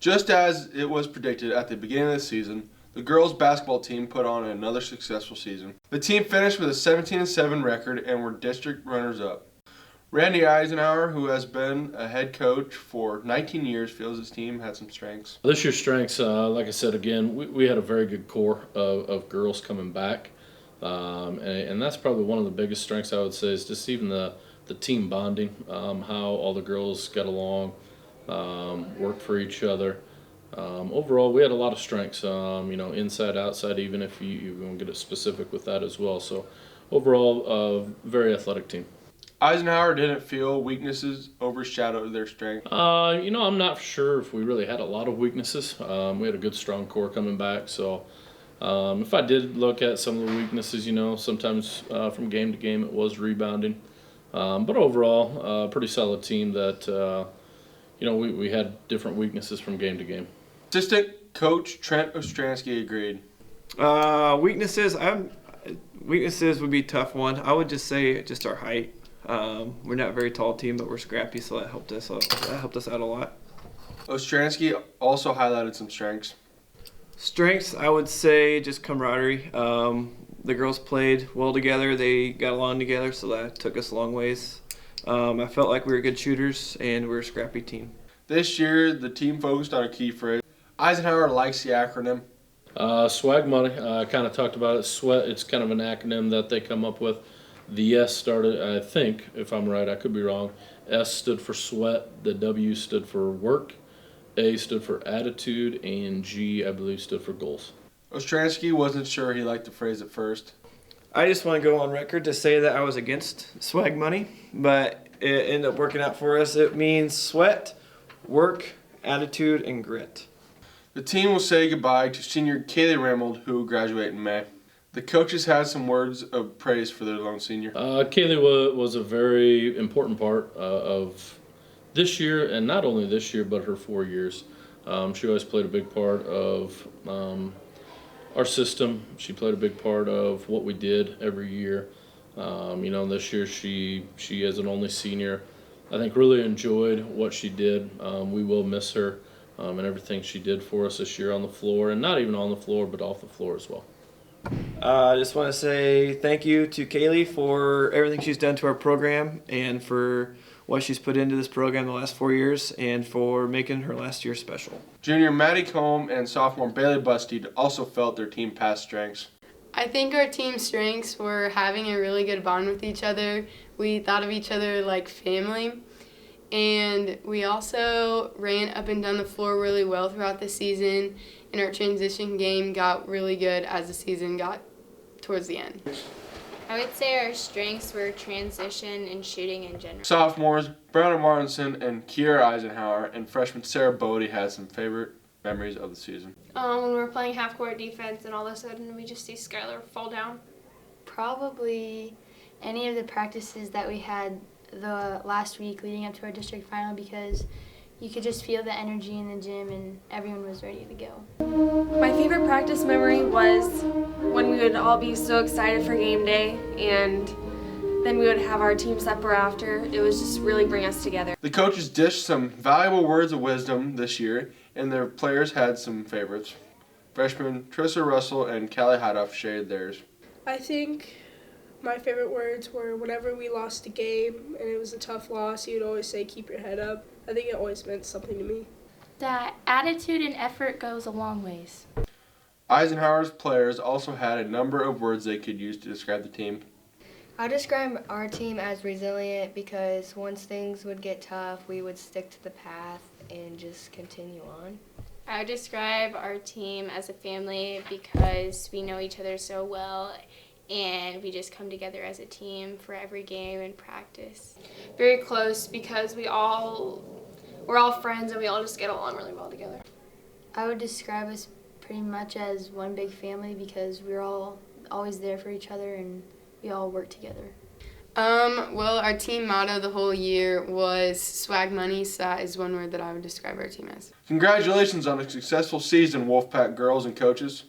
Just as it was predicted at the beginning of the season, the girls' basketball team put on another successful season. The team finished with a 17-7 record and were district runners-up. Randy Eisenhower, who has been a head coach for 19 years, feels his team had some strengths. This year's strengths, like I said again, we had a very good core of girls coming back. And that's probably one of the biggest strengths, I would say, is just even the team bonding, how all the girls got along, worked for each other. Overall, we had a lot of strengths, inside, outside, even if you want to get specific with that as well. So overall, a very athletic team. Eisenhower didn't feel weaknesses overshadowed their strength. I'm not sure if we really had a lot of weaknesses. We had a good, strong core coming back. So if I did look at some of the weaknesses, sometimes from game to game it was rebounding. But overall, a pretty solid team that, we had different weaknesses from game to game. Assistant coach Trent Ostransky agreed. Weaknesses would be a tough one. I would just say just our height. We're not a very tall team, but we're scrappy, so that helped us out a lot. Ostransky also highlighted some strengths. Strengths, I would say just camaraderie. The girls played well together. They got along together, so that took us a long ways. I felt like we were good shooters, and we're a scrappy team. This year, the team focused on a key phrase. Eisenhower likes the acronym. Swag money. I kind of talked about it. Sweat. It's kind of an acronym that they come up with. The S started, I think, if I'm right, I could be wrong. S stood for sweat. The W stood for work. A stood for attitude, and G, I believe, stood for goals. Ostransky wasn't sure he liked the phrase at first. I just want to go on record to say that I was against swag money, but it ended up working out for us. It means sweat, work, attitude, and grit. The team will say goodbye to senior Kaylee Remold, who will graduate in May. The coaches had some words of praise for their lone senior. Kaylee was a very important part of this year, and not only this year, but her 4 years. She always played a big part of our system. She played a big part of what we did every year. This year she as an only senior, I think really enjoyed what she did. We will miss her and everything she did for us this year on the floor, and not even on the floor, but off the floor as well. I just want to say thank you to Kaylee for everything she's done to our program and for what she's put into this program the last 4 years and for making her last year special. Junior Maddie Combe and sophomore Bailey Bustede also felt their team past strengths. I think our team's strengths were having a really good bond with each other. We thought of each other like family. And we also ran up and down the floor really well throughout the season, and our transition game got really good as the season got towards the end. I would say our strengths were transition and shooting in general. Sophomores Browner Martinson and Kiera Eisenhower and freshman Sarah Bodie had some favorite memories of the season. When we were playing half-court defense and all of a sudden we just see Skylar fall down. Probably any of the practices that we had the last week leading up to our district final, because you could just feel the energy in the gym and everyone was ready to go. My favorite practice memory was when we would all be so excited for game day and then we would have our team supper after. It was just really bring us together. The coaches dished some valuable words of wisdom this year, and their players had some favorites. Freshmen Trissa Russell and Callie Hadoff shared theirs. I think my favorite words were whenever we lost a game and it was a tough loss, he would always say, keep your head up. I think it always meant something to me. That attitude and effort goes a long ways. Eisenhower's players also had a number of words they could use to describe the team. I describe our team as resilient because once things would get tough, we would stick to the path and just continue on. I would describe our team as a family because we know each other so well and we just come together as a team for every game and practice. Very close because we're all friends and we all just get along really well together. I would describe us pretty much as one big family because we're all always there for each other and we all work together. Well, our team motto the whole year was swag money, so that is one word that I would describe our team as. Congratulations on a successful season, Wolfpack girls and coaches.